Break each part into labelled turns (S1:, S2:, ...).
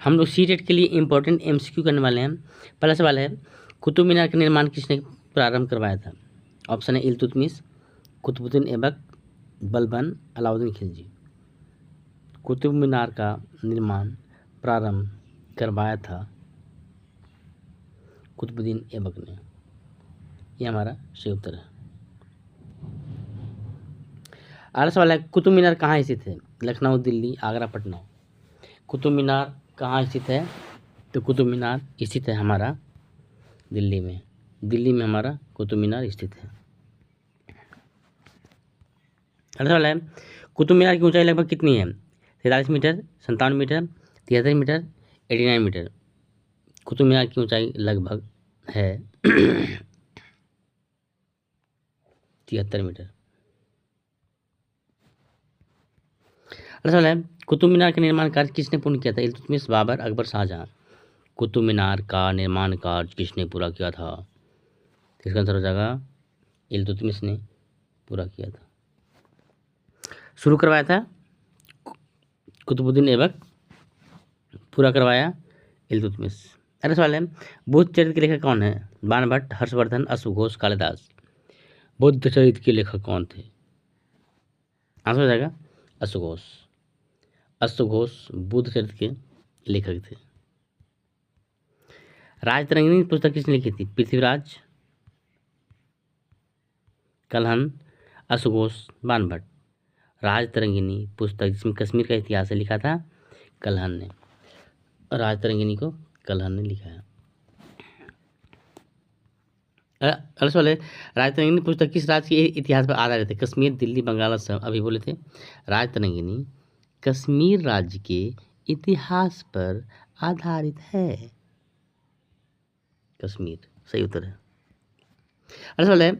S1: हम लोग सीटेट के लिए इम्पोर्टेंट एमसीक्यू करने वाले हैं। पहला सवाल है, कुतुब मीनार का निर्माण किसने प्रारंभ करवाया था? ऑप्शन है इल्तुतमिश, कुतुबुद्दीन ऐबक, बलबन, अलाउद्दीन खिलजी। कुतुब मीनार का निर्माण प्रारंभ करवाया था कुतुबुद्दीन ऐबक ने। यह हमारा सही उत्तर है। अगला सवाल है, कुतुब मीनार कहाँ स्थित है? लखनऊ, दिल्ली, आगरा, पटना। कुतुब मीनार कहाँ स्थित है? तो कुतुब मीनार स्थित है हमारा दिल्ली में। दिल्ली में हमारा कुतुब मीनार स्थित है। अगला सवाल है, कुतुब मीनार की ऊंचाई लगभग कितनी है? 43 metre, 57 metre, 73 metre, 89 metre. Qutub Minar की ऊंचाई लगभग है 73 मीटर। अगला सवाल है, कुतुब मीनार का निर्माण कार्य किसने पूर्ण किया था? इल्तुतमिश, बाबर, अकबर, शाहजहां। कुतुब मीनार का निर्माण कार्य किसने पूरा किया था? इसका आंसर हो जाएगा इल्तुतमिश ने पूरा किया था। शुरू करवाया था कुतुबुद्दीन ऐबक, पूरा करवाया इल्तुतमिश। अगला सवाल है, बुद्ध चरित्र के लेखक कौन है? बाणभट्ट, हर्षवर्धन, अश्वघोष, कालिदास। बुद्ध चरित्र के लेखक कौन थे? आंसर हो जाएगा अश्वघोष। अश्वघोष बुद्ध चरित्र के लेखक थे। राजतरंगिणी पुस्तक किसने लिखी थी? पृथ्वीराज, कलहन, अश्वघोष, बाणभट्ट। राजतरंगिणी पुस्तक जिसमें कश्मीर का इतिहास है लिखा था कलहन ने। राजतरंगिणी को कलहन ने लिखा है। अगला सवाल है, राजतरंगिणी पुस्तक किस राज्य के इतिहास पर आधारित है? कश्मीर, दिल्ली, बंगाल, असम। अभी बोले थे राजतरंगिणी कश्मीर राज्य के इतिहास पर आधारित है। कश्मीर सही उत्तर है। अगला सवाल है,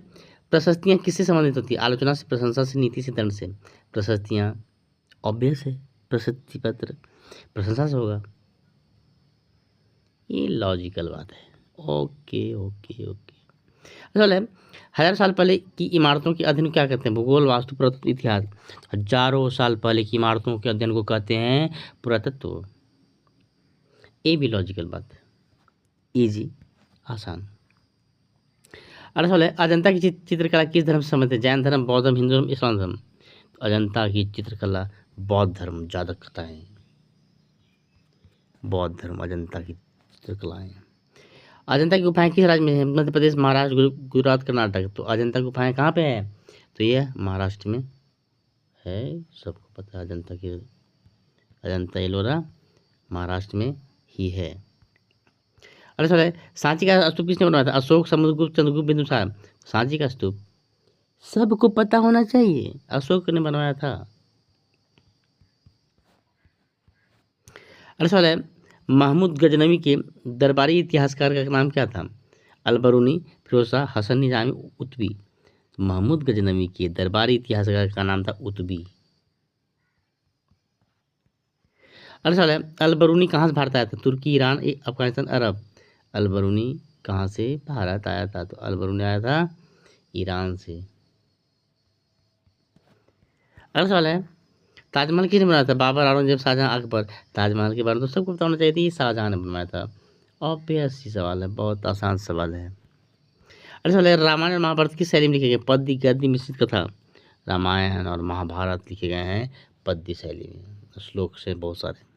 S1: प्रशस्तियां किससे संबंधित होती है? आलोचना से, प्रशंसा से, नीति से, दंड से। प्रशस्तियां ऑब्वियस है, प्रशस्ति पत्र प्रशंसा से होगा। ये लॉजिकल बात है। Okay okay okay. सवाल है, 1000 साल पहले की इमारतों के अध्ययन को क्या कहते हैं? भूगोल, वास्तु, पुरातत्व, इतिहास। हजारों साल पहले की इमारतों के अध्ययन को कहते हैं पुरातत्व। ये भी लॉजिकल बात है, इजी, आसान। अगला सवाल है, अजंता की चित्रकला किस धर्म से संबंधित है? जैन धर्म, बौद्ध धर्म, हिंदू धर्म, इस्लाम धर्म। तो अजंता की चित्रकला बौद्ध धर्म ज़्यादा करता है। बौद्ध धर्म अजंता की चित्रकलाएं। अजंता की गुफाएं किस राज्य में है? मध्य प्रदेश, महाराष्ट्र, गुजरात, कर्नाटक। तो अजंता की गुफाएं कहाँ पे है? तो यह महाराष्ट्र में है, सबको पता है अजंता की। अजंता एलोरा महाराष्ट्र में ही है। अरे सर, सांची का स्तूप किसने बनवाया था? अशोक, समुद्रगुप्त, चंद्रगुप्त, बिंदुसार। सांची का स्तूप सबको पता होना चाहिए, अशोक ने बनवाया था। अरे सवाल है, महमूद गजनवी के दरबारी इतिहासकार का नाम क्या था? अलबरूनी, फिरोज शाह, हसन निजामी, उतबी। महमूद गजनवी के दरबारी इतिहासकार का नाम था उतबी। अरे सवाल है, अलबरूनी कहाँ से भारत आया था? तुर्की, ईरान, अफगानिस्तान, अरब। अलबरूनी कहाँ से भारत आया था? तो अलबरूनी आया था ईरान से। अगला सवाल है, ताजमहल किसने बनाया था? बाबर, औरंगजेब, शाहजहां, अकबर। ताजमहल के बारे में तो सबको पता होना चाहिए थी, शाहजहां ने बनवाया था। ऑब्वियस ही सवाल है, बहुत आसान सवाल है। अरे सवाल है, रामायण और महाभारत किस शैली में लिखे गए? पद्य, गद्य, मिश्रित कथा। रामायण और महाभारत लिखे गए हैं पद्य शैली में, श्लोक से बहुत सारे।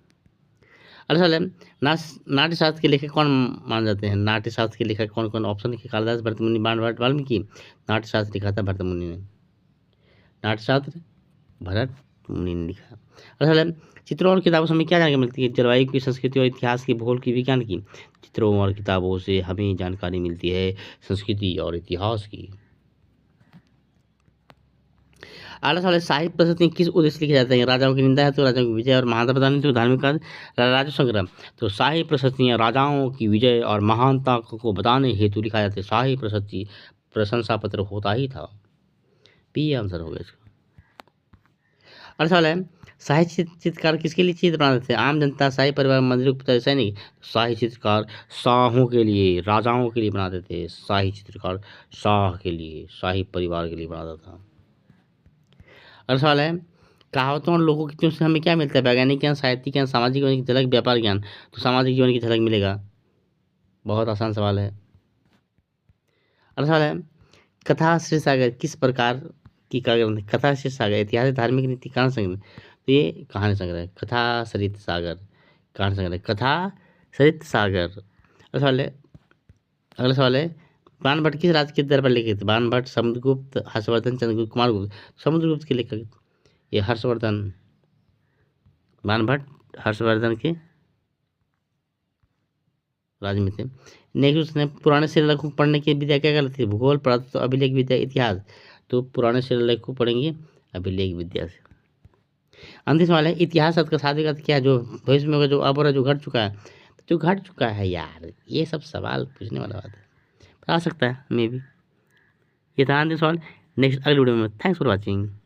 S1: अरे सवाल है, नाट्यशास्त्र के लेखक कौन माने जाते हैं? नाट्यशास्त्र के लेखक कौन कौन? ऑप्शन लिखे, कालिदास, भरतमुनि, बाणभट्ट, वाल्मीकि। नाट्यशास्त्र लिखा था भरतमुनि ने। नाट्यशास्त्र भरत मुनि ने लिखा। असल चित्रों और किताबों से हमें क्या जानकारी मिलती है? जलवायु की, संस्कृति और इतिहास की, भूगोल की, विज्ञान की। चित्रों और किताबों से हमें जानकारी मिलती है संस्कृति और इतिहास की। अगला सवाल है, साहित्य प्रशस्ति किस उद्देश्य लिखे जाते हैं? राजाओं की निंदा है तो राजाओं की विजय और महानता प्रदान तो धार्मिक कार्य, राजस्व संग्रह। तो साहित्य प्रशस्तियाँ राजाओं की विजय और महानता को बताने हेतु लिखा जाता है। साहित्य प्रशस्ति प्रशंसा पत्र होता ही था। पी आंसर हो गया इसका। अगला सवाल है, साहित्य चित्रकार किसके लिए चित्र बनाते थे? आम जनता, शाही परिवार, मंदिर, उपचार, सैनिक। शाही चित्रकार शाहों के लिए, राजाओं के लिए बनाते थे। शाही चित्रकार शाह के लिए, शाही परिवार के लिए बनाता था। अगला सवाल है, कहावतों और लोगों की से हमें क्या मिलता है? वैज्ञानिक ज्ञान, साहित्यिक ज्ञान, सामाजिक जीवन की झलक, व्यापार ज्ञान। तो सामाजिक जीवन की झलक मिलेगा। बहुत आसान सवाल है। अगला सवाल है, कथा श्री सागर किस प्रकार की काव्य ग्रंथ है? कथा श्री सागर ऐतिहासिक, धार्मिक, नीति, कहानी संग्रह। तो ये कहानी संग्रह है। कथा सरित सागर कहानी संग्रह, कथा सरित सागर। अगला सवाल है, बाण भट्ट किस राज्य के दरबार लिखे थे? बाण भट्ट, समुद्रगुप्त, हर्षवर्धन, चंद्रगुप्त, कुमार गुप्त। समुद्रगुप्त के लेखक ये हर्षवर्धन। बाण भट्ट हर्षवर्धन के राज्य में थे। नेक्स्ट ने पुराने शिलालेख को पढ़ने की विद्या क्या कहलाती है? भूगोल, पुरातत्व, अभिलेख विद्या, इतिहास। तो पुराने शिलालेख को पढ़ेंगे अभिलेख विद्या से। अंतिम सवाल है, इतिहास शब्द का शाब्दिक अर्थ क्या है? जो भविष्य में होगा, जो अब हो रहा है, जो घट चुका है। तो जो घट चुका है यार, ये सब सवाल पूछने वाला बात है, आ सकता है मे बी। ये था अंतिम सवाल। नेक्स्ट अगले वीडियो में। Thanks for watching.